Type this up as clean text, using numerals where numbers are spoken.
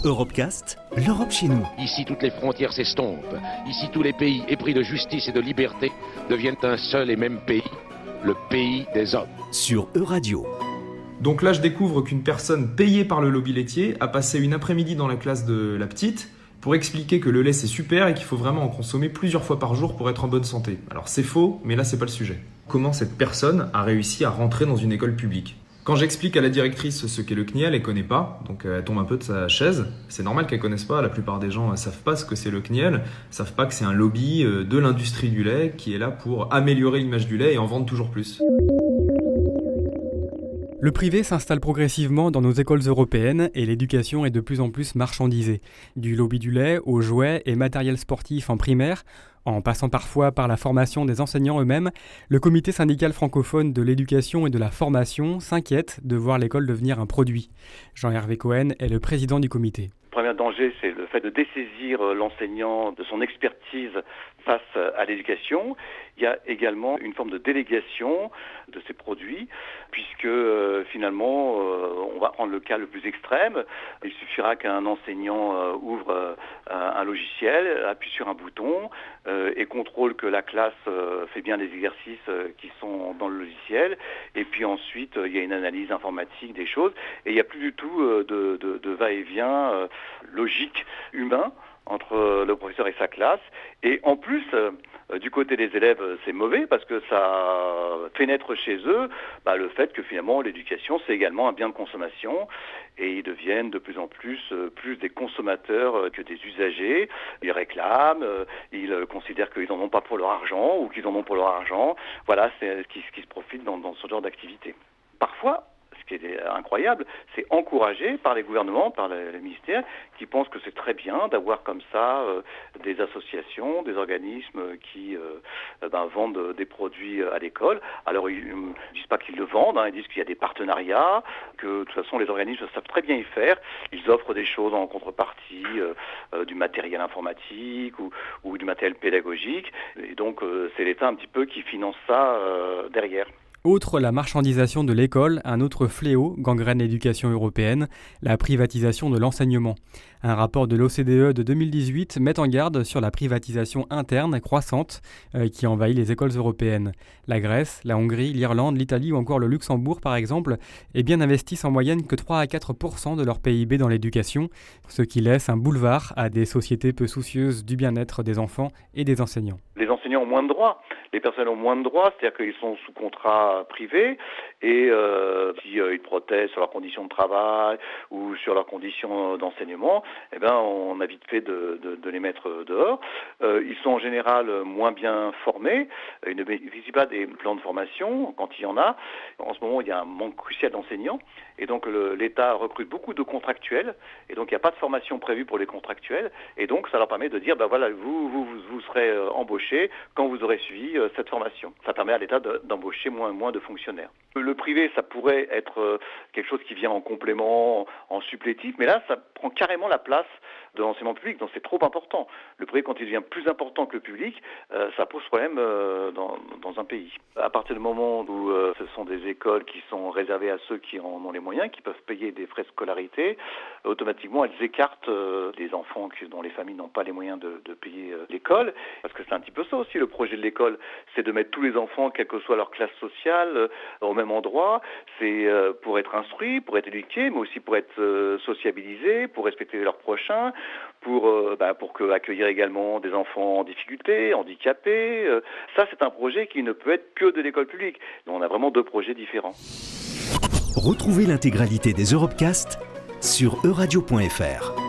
Europecast, l'Europe chez nous. Ici, toutes les frontières s'estompent. Ici, tous les pays épris de justice et de liberté deviennent un seul et même pays, le pays des hommes. Sur Euradio. Donc là, je découvre qu'une personne payée par le lobby laitier a passé une après-midi dans la classe de la petite pour expliquer que le lait c'est super et qu'il faut vraiment en consommer plusieurs fois par jour pour être en bonne santé. Alors c'est faux, mais là c'est pas le sujet. Comment cette personne a réussi à rentrer dans une école publique ? Quand j'explique à la directrice ce qu'est le CNIEL, elle connaît pas, donc elle tombe un peu de sa chaise. C'est normal qu'elle connaisse pas, la plupart des gens savent pas ce que c'est le CNIEL, savent pas que c'est un lobby de l'industrie du lait qui est là pour améliorer l'image du lait et en vendre toujours plus. Le privé s'installe progressivement dans nos écoles européennes et l'éducation est de plus en plus marchandisée. Du lobby du lait aux jouets et matériel sportif en primaire, en passant parfois par la formation des enseignants eux-mêmes, le comité syndical francophone de l'éducation et de la formation s'inquiète de voir l'école devenir un produit. Jean-Hervé Cohen est le président du comité. Le premier danger, c'est le fait de dessaisir l'enseignant de son expertise face à l'éducation. Il y a également une forme de délégation de ces produits, puisque finalement, on va prendre le cas le plus extrême. Il suffira qu'un enseignant ouvre un logiciel, appuie sur un bouton et contrôle que la classe fait bien les exercices qui sont dans le logiciel. Et puis ensuite, il y a une analyse informatique des choses. Et il n'y a plus du tout de va-et-vient logique, humain, entre le professeur et sa classe. Et en plus, du côté des élèves, c'est mauvais parce que ça fait naître chez eux le fait que finalement l'éducation, c'est également un bien de consommation et ils deviennent de plus en plus des consommateurs que des usagers. Ils réclament, ils considèrent qu'ils n'en ont pas pour leur argent ou qu'ils en ont pour leur argent. Voilà, c'est ce qui se profite dans ce genre d'activité. Parfois, ce qui est incroyable, c'est encouragé par les gouvernements, par les ministères, qui pensent que c'est très bien d'avoir comme ça des associations, des organismes qui vendent des produits à l'école. Alors ils ne disent pas qu'ils le vendent, ils disent qu'il y a des partenariats, que de toute façon les organismes savent très bien y faire. Ils offrent des choses en contrepartie, du matériel informatique ou du matériel pédagogique. Et donc c'est l'État un petit peu qui finance ça derrière. Outre la marchandisation de l'école, un autre fléau gangrène l'éducation européenne, la privatisation de l'enseignement. Un rapport de l'OCDE de 2018 met en garde sur la privatisation interne croissante qui envahit les écoles européennes. La Grèce, la Hongrie, l'Irlande, l'Italie ou encore le Luxembourg par exemple, n'investissent en moyenne que 3 à 4% de leur PIB dans l'éducation, ce qui laisse un boulevard à des sociétés peu soucieuses du bien-être des enfants et des enseignants. Les enseignants ont moins de droits, les personnes ont moins de droits, c'est-à-dire qu'ils sont sous contrat privé et s'ils protestent sur leurs conditions de travail ou sur leurs conditions d'enseignement, on a vite fait de les mettre dehors. Ils sont en général moins bien formés, ils ne bénéficient pas des plans de formation quand il y en a. En ce moment, il y a un manque crucial d'enseignants et donc l'État recrute beaucoup de contractuels et donc il n'y a pas de formation prévue pour les contractuels et donc ça leur permet de dire vous serez embauchés quand vous aurez suivi cette formation. Ça permet à l'État d'embaucher moins de fonctionnaires. Le privé, ça pourrait être quelque chose qui vient en complément, en supplétif, mais là, ça prend carrément la place de l'enseignement public, donc c'est trop important. Le privé, quand il devient plus important que le public, ça pose problème dans un pays. À partir du moment où ce sont des écoles qui sont réservées à ceux qui en ont les moyens, qui peuvent payer des frais de scolarité, automatiquement, elles écartent des enfants dont les familles n'ont pas les moyens de payer l'école, parce que c'est un petit peu ça aussi, le projet de l'école, c'est de mettre tous les enfants, quelle que soit leur classe sociale, au même endroit. C'est pour être instruits, pour être éduqués, mais aussi pour être sociabilisés, pour respecter leurs prochains, pour accueillir également des enfants en difficulté, handicapés. Ça, c'est un projet qui ne peut être que de l'école publique. Donc, on a vraiment deux projets différents. Retrouvez l'intégralité des Europecast sur euradio.fr.